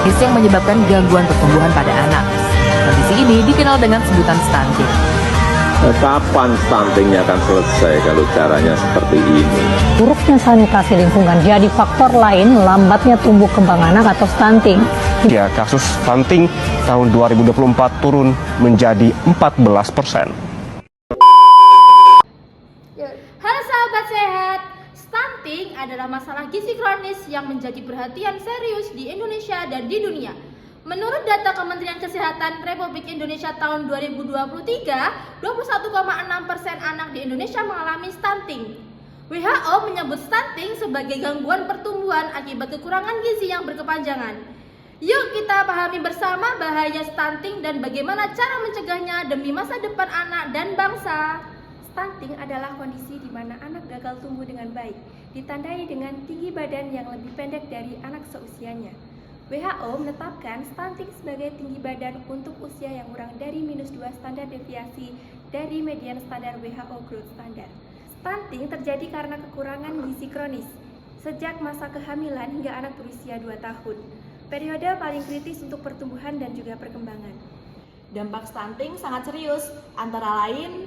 Gizi yang menyebabkan gangguan pertumbuhan pada anak. Kondisi ini dikenal dengan sebutan stunting. Kapan stuntingnya akan selesai kalau caranya seperti ini? Buruknya sanitasi lingkungan jadi faktor lain lambatnya tumbuh kembang anak atau stunting. Ya, kasus stunting tahun 2024 turun menjadi 14%. Halo sahabat sehat, stunting adalah masalah gizi kronis yang menjadi perhatian serius di Indonesia dan di dunia. Menurut data Kementerian Kesehatan Republik Indonesia tahun 2023, 21,6% anak di Indonesia mengalami stunting. WHO menyebut stunting sebagai gangguan pertumbuhan akibat kekurangan gizi yang berkepanjangan. Yuk kita pahami bersama bahaya stunting dan bagaimana cara mencegahnya demi masa depan anak dan bangsa. Stunting adalah kondisi di mana anak gagal tumbuh dengan baik, ditandai dengan tinggi badan yang lebih pendek dari anak seusianya. WHO menetapkan stunting sebagai tinggi badan untuk usia yang kurang dari -2 standar deviasi dari median standar WHO Growth Standard. Stunting terjadi karena kekurangan gizi kronis sejak masa kehamilan hingga anak berusia 2 tahun. Periode paling kritis untuk pertumbuhan dan juga perkembangan. Dampak stunting sangat serius, antara lain: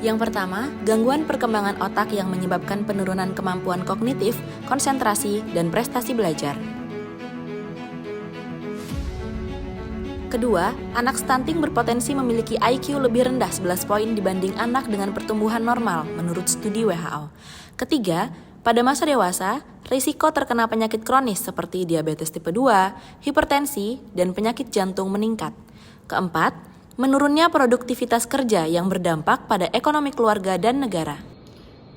yang pertama, gangguan perkembangan otak yang menyebabkan penurunan kemampuan kognitif, konsentrasi, dan prestasi belajar. Kedua, anak stunting berpotensi memiliki IQ lebih rendah 11 poin dibanding anak dengan pertumbuhan normal menurut studi WHO. Ketiga, pada masa dewasa, risiko terkena penyakit kronis seperti diabetes tipe 2, hipertensi, dan penyakit jantung meningkat. Keempat, menurunnya produktivitas kerja yang berdampak pada ekonomi keluarga dan negara.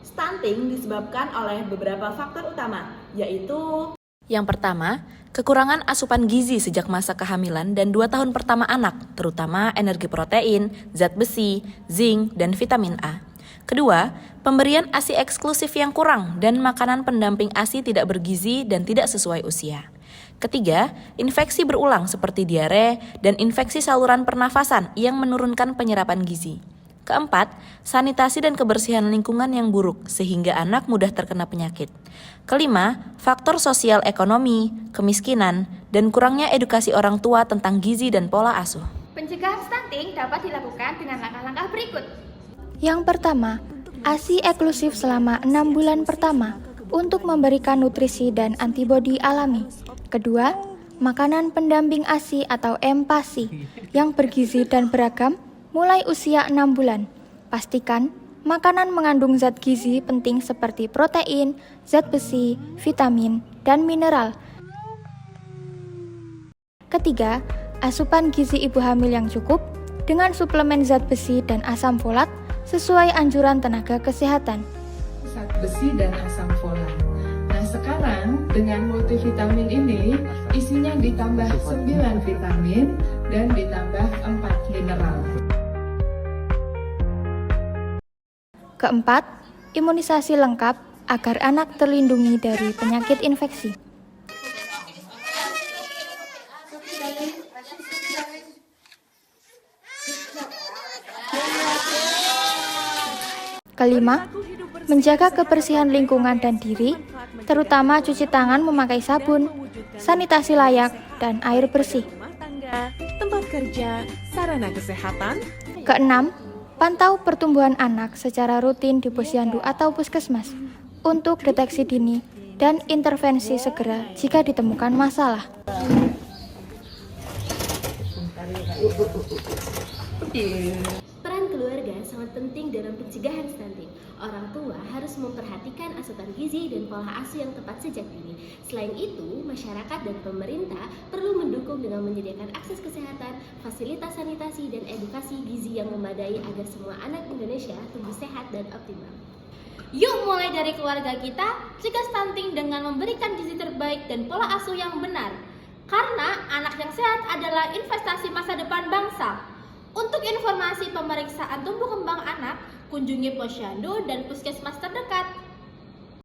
Stunting disebabkan oleh beberapa faktor utama, yaitu: yang pertama, kekurangan asupan gizi sejak masa kehamilan dan 2 tahun pertama anak, terutama energi protein, zat besi, zinc, dan vitamin A. Kedua, pemberian ASI eksklusif yang kurang dan makanan pendamping ASI tidak bergizi dan tidak sesuai usia. Ketiga, infeksi berulang seperti diare dan infeksi saluran pernafasan yang menurunkan penyerapan gizi. Keempat, sanitasi dan kebersihan lingkungan yang buruk sehingga anak mudah terkena penyakit. Kelima, faktor sosial ekonomi, kemiskinan, dan kurangnya edukasi orang tua tentang gizi dan pola asuh. Pencegahan stunting dapat dilakukan dengan langkah-langkah berikut. Yang pertama, ASI eksklusif selama 6 bulan pertama untuk memberikan nutrisi dan antibodi alami. Kedua, makanan pendamping ASI atau MPASI yang bergizi dan beragam mulai usia 6 bulan. Pastikan makanan mengandung zat gizi penting seperti protein, zat besi, vitamin, dan mineral. Ketiga, asupan gizi ibu hamil yang cukup dengan suplemen zat besi dan asam folat sesuai anjuran tenaga kesehatan. Zat besi dan asam folat. Nah, sekarang dengan multivitamin ini isinya ditambah 9 vitamin dan ditambah 4 mineral. Keempat, imunisasi lengkap agar anak terlindungi dari penyakit infeksi. Kelima, menjaga kebersihan lingkungan dan diri, terutama cuci tangan memakai sabun, sanitasi layak, dan air bersih. Tempat kerja, sarana kesehatan. Keenam, pantau pertumbuhan anak secara rutin di posyandu atau puskesmas untuk deteksi dini dan intervensi segera jika ditemukan masalah. Peran keluarga sangat penting dalam pencegahan stunting. Orang tua harus memperhatikan asupan gizi dan pola asuh yang tepat sejak dini. Selain itu, masyarakat dan pemerintah perlu mendukung dengan menyediakan akses kesehatan, fasilitas sanitasi, dan edukasi gizi yang memadai agar semua anak Indonesia tumbuh sehat dan optimal. Yuk mulai dari keluarga kita, cegah stunting dengan memberikan gizi terbaik dan pola asuh yang benar. Karena anak yang sehat adalah investasi masa depan bangsa. Untuk informasi pemeriksaan tumbuh kembang anak, kunjungi posyandu dan puskesmas terdekat.